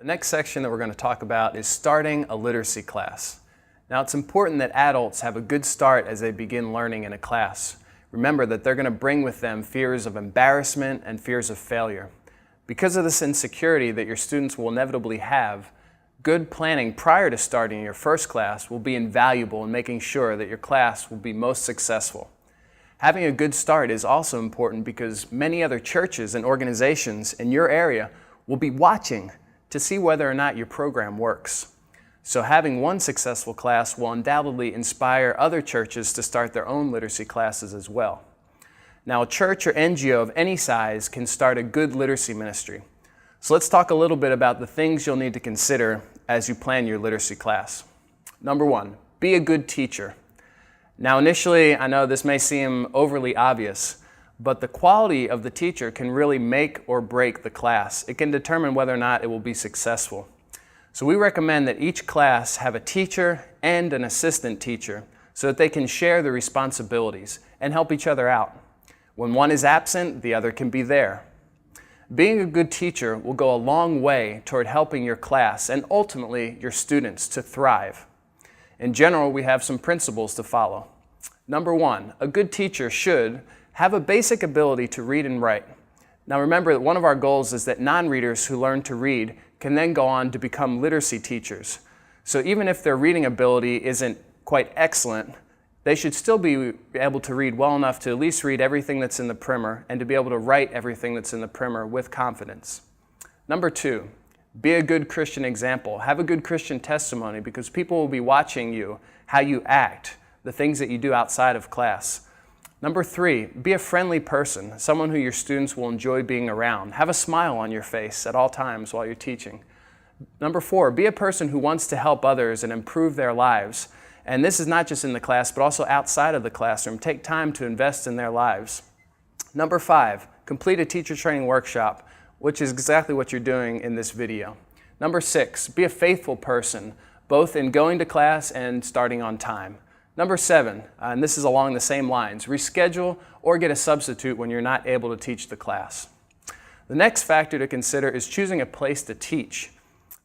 The next section that we're going to talk about is starting a literacy class. Now, it's important that adults have a good start as they begin learning in a class. Remember that they're going to bring with them fears of embarrassment and fears of failure. Because of this insecurity that your students will inevitably have, good planning prior to starting your first class will be invaluable in making sure that your class will be most successful. Having a good start is also important because many other churches and organizations in your area will be watching to see whether or not your program works. So having one successful class will undoubtedly inspire other churches to start their own literacy classes as well. Now, a church or NGO of any size can start a good literacy ministry. So let's talk a little bit about the things you'll need to consider as you plan your literacy class. Number one, be a good teacher. Now, initially, I know this may seem overly obvious, but the quality of the teacher can really make or break the class. It can determine whether or not it will be successful. So we recommend that each class have a teacher and an assistant teacher so that they can share the responsibilities and help each other out. When one is absent, the other can be there. Being a good teacher will go a long way toward helping your class and ultimately your students to thrive. In general, we have some principles to follow. Number one, a good teacher should have a basic ability to read and write. Now remember that one of our goals is that non-readers who learn to read can then go on to become literacy teachers. So even if their reading ability isn't quite excellent, they should still be able to read well enough to at least read everything that's in the primer and to be able to write everything that's in the primer with confidence. Number two, be a good Christian example. Have a good Christian testimony because people will be watching you, how you act, the things that you do outside of class. Number three, be a friendly person, someone who your students will enjoy being around. Have a smile on your face at all times while you're teaching. Number four, be a person who wants to help others and improve their lives. And this is not just in the class, but also outside of the classroom. Take time to invest in their lives. Number five, complete a teacher training workshop, which is exactly what you're doing in this video. Number six, be a faithful person, both in going to class and starting on time. Number seven, and this is along the same lines, reschedule or get a substitute when you're not able to teach the class. The next factor to consider is choosing a place to teach.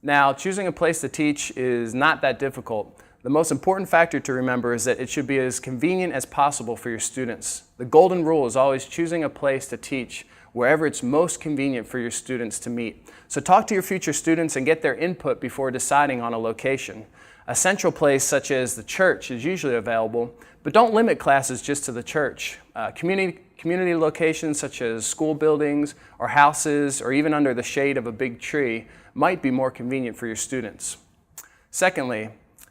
Now, choosing a place to teach is not that difficult. The most important factor to remember is that it should be as convenient as possible for your students. The golden rule is always choosing a place to teach wherever it's most convenient for your students to meet. So talk to your future students and get their input before deciding on a location. A central place such as the church is usually available, but don't limit classes just to the church. Community locations such as school buildings or houses or even under the shade of a big tree might be more convenient for your students. Secondly,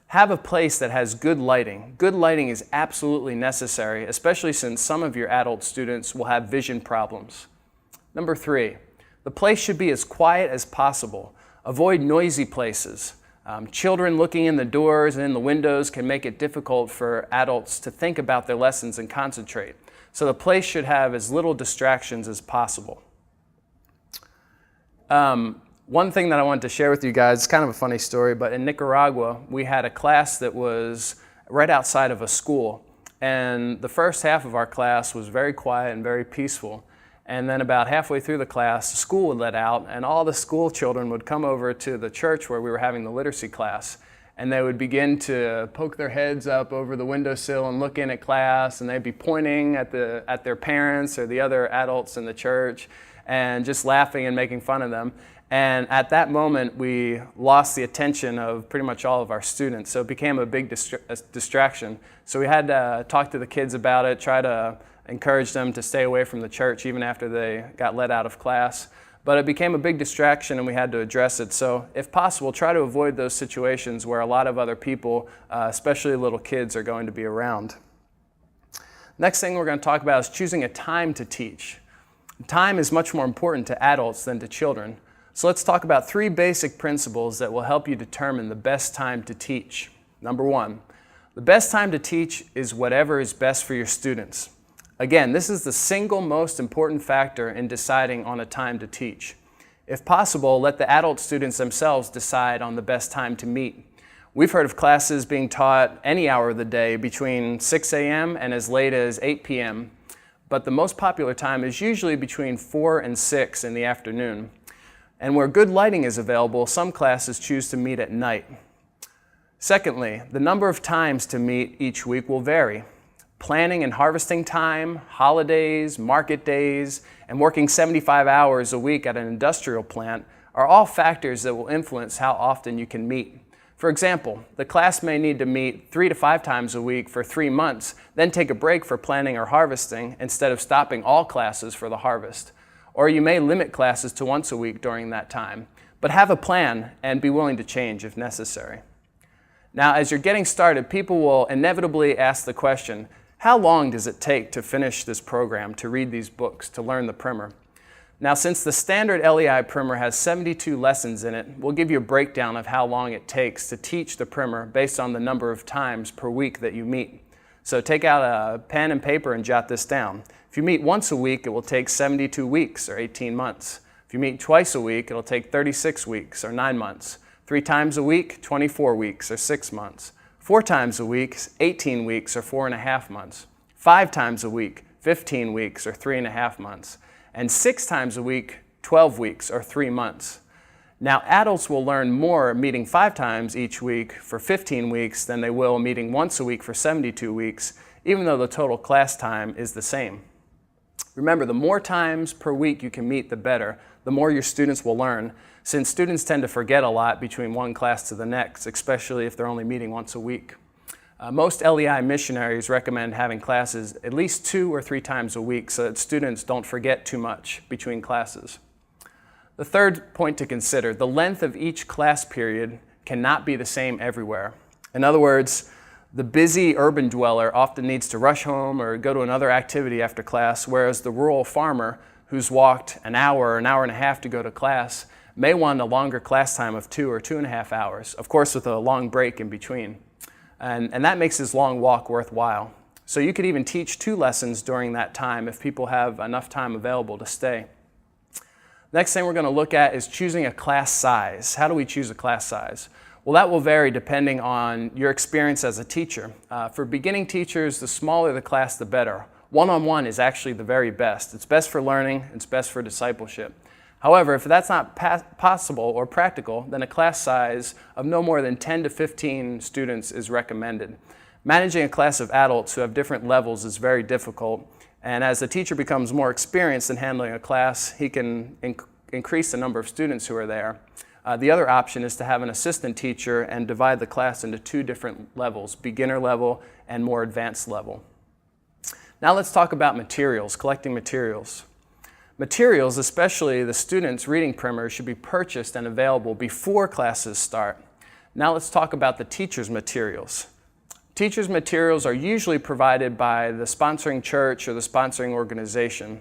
have a place that has good lighting. Good lighting is absolutely necessary, especially since some of your adult students will have vision problems. Number three, the place should be as quiet as possible. Avoid noisy places. Children looking in the doors and in the windows can make it difficult for adults to think about their lessons and concentrate. So the place should have as little distractions as possible. One thing that I wanted to share with you guys, it's kind of a funny story, but in Nicaragua, we had a class that was right outside of a school. And the first half of our class was very quiet and very peaceful. And then about halfway through the class, the school would let out, and all the school children would come over to the church where we were having the literacy class. And they would begin to poke their heads up over the windowsill and look in at class, and they'd be pointing at their parents or the other adults in the church and just laughing and making fun of them. And at that moment, we lost the attention of pretty much all of our students. So it became a big distraction. So we had to talk to the kids about it, try to encourage them to stay away from the church even after they got let out of class. But it became a big distraction and we had to address it. So if possible, try to avoid those situations where a lot of other people, especially little kids, are going to be around. Next thing we're going to talk about is choosing a time to teach. Time is much more important to adults than to children. So let's talk about three basic principles that will help you determine the best time to teach. Number one, the best time to teach is whatever is best for your students. Again, this is the single most important factor in deciding on a time to teach. If possible, let the adult students themselves decide on the best time to meet. We've heard of classes being taught any hour of the day between 6 a.m. and as late as 8 p.m., but the most popular time is usually between 4 and 6 in the afternoon. And where good lighting is available, some classes choose to meet at night. Secondly, the number of times to meet each week will vary. Planning and harvesting time, holidays, market days, and working 75 hours a week at an industrial plant are all factors that will influence how often you can meet. For example, the class may need to meet 3 to 5 times a week for 3 months, then take a break for planning or harvesting instead of stopping all classes for the harvest. Or you may limit classes to once a week during that time, but have a plan and be willing to change if necessary. Now, as you're getting started, people will inevitably ask the question, how long does it take to finish this program, to read these books, to learn the primer? Now, since the standard LEI primer has 72 lessons in it, we'll give you a breakdown of how long it takes to teach the primer based on the number of times per week that you meet. So take out a pen and paper and jot this down. If you meet once a week, it will take 72 weeks or 18 months. If you meet twice a week, it'll take 36 weeks or 9 months. 3 times a week, 24 weeks or 6 months. 4 times a week, 18 weeks or 4.5 months. 5 times a week, 15 weeks or 3.5 months. And 6 times a week, 12 weeks or 3 months. Now, adults will learn more meeting 5 times each week for 15 weeks than they will meeting once a week for 72 weeks, even though the total class time is the same. Remember, the more times per week you can meet, the better. The more your students will learn, since students tend to forget a lot between one class to the next, especially if they're only meeting once a week. Most LEI missionaries recommend having classes at least 2 or 3 times a week so that students don't forget too much between classes. The third point to consider, the length of each class period cannot be the same everywhere. In other words, the busy urban dweller often needs to rush home or go to another activity after class, whereas the rural farmer who's walked an hour or an hour and a half to go to class may want a longer class time of 2 or 2.5 hours, of course with a long break in between. And that makes his long walk worthwhile. So you could even teach 2 lessons during that time if people have enough time available to stay. Next thing we're going to look at is choosing a class size. How do we choose a class size? Well, that will vary depending on your experience as a teacher. For beginning teachers, the smaller the class, the better. One-on-one is actually the very best. It's best for learning, it's best for discipleship. However, if that's not possible or practical, then a class size of no more than 10 to 15 students is recommended. Managing a class of adults who have different levels is very difficult, and as the teacher becomes more experienced in handling a class, he can increase the number of students who are there. The other option is to have an assistant teacher and divide the class into 2 different levels, beginner level and more advanced level. Now let's talk about materials, collecting materials. Materials, especially the students' reading primers, should be purchased and available before classes start. Now let's talk about the teacher's materials. Teacher's materials are usually provided by the sponsoring church or the sponsoring organization,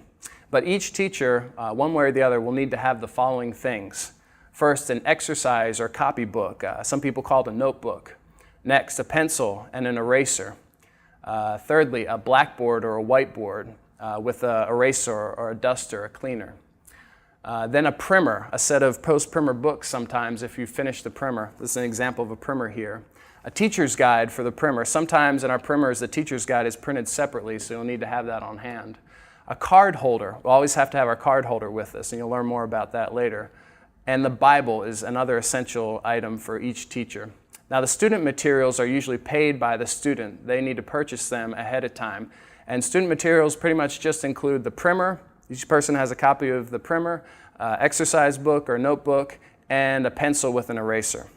but each teacher, one way or the other, will need to have the following things. First, an exercise or copybook. Some people call it a notebook. Next, a pencil and an eraser. Thirdly, a blackboard or a whiteboard with an eraser or a duster, a cleaner. Then a primer, a set of post-primer books sometimes if you finish the primer. This is an example of a primer here. A teacher's guide for the primer. Sometimes in our primers the teacher's guide is printed separately, so you'll need to have that on hand. A card holder. We'll always have to have our card holder with us, and you'll learn more about that later. And the Bible is another essential item for each teacher. Now, the student materials are usually paid by the student. They need to purchase them ahead of time. And student materials pretty much just include the primer. Each person has a copy of the primer, exercise book or notebook, and a pencil with an eraser.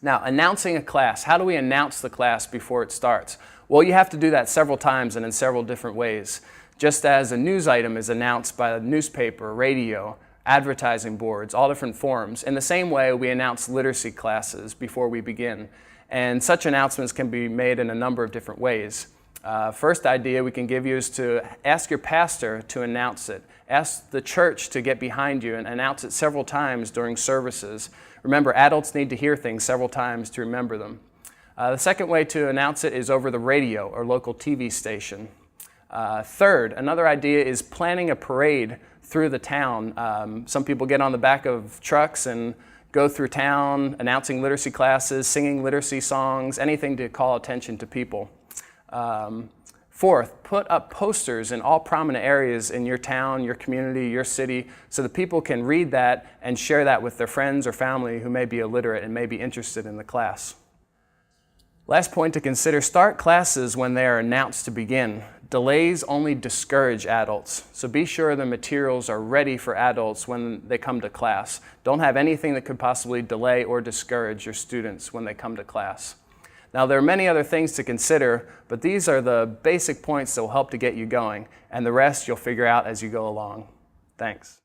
Now, announcing a class. How do we announce the class before it starts? Well, you have to do that several times and in several different ways. Just as a news item is announced by a newspaper, radio, advertising boards, all different forms. In the same way, we announce literacy classes before we begin. And such announcements can be made in a number of different ways. First idea we can give you is to ask your pastor to announce it. Ask the church to get behind you and announce it several times during services. Remember, adults need to hear things several times to remember them. The second way to announce it is over the radio or local TV station. Third, another idea is planning a parade through the town. Some people get on the back of trucks and go through town announcing literacy classes, singing literacy songs, anything to call attention to people. Fourth, put up posters in all prominent areas in your town, your community, your city, so that people can read that and share that with their friends or family who may be illiterate and may be interested in the class. Last point to consider, start classes when they are announced to begin. Delays only discourage adults, so be sure the materials are ready for adults when they come to class. Don't have anything that could possibly delay or discourage your students when they come to class. Now, there are many other things to consider, but these are the basic points that will help to get you going, and the rest you'll figure out as you go along. Thanks.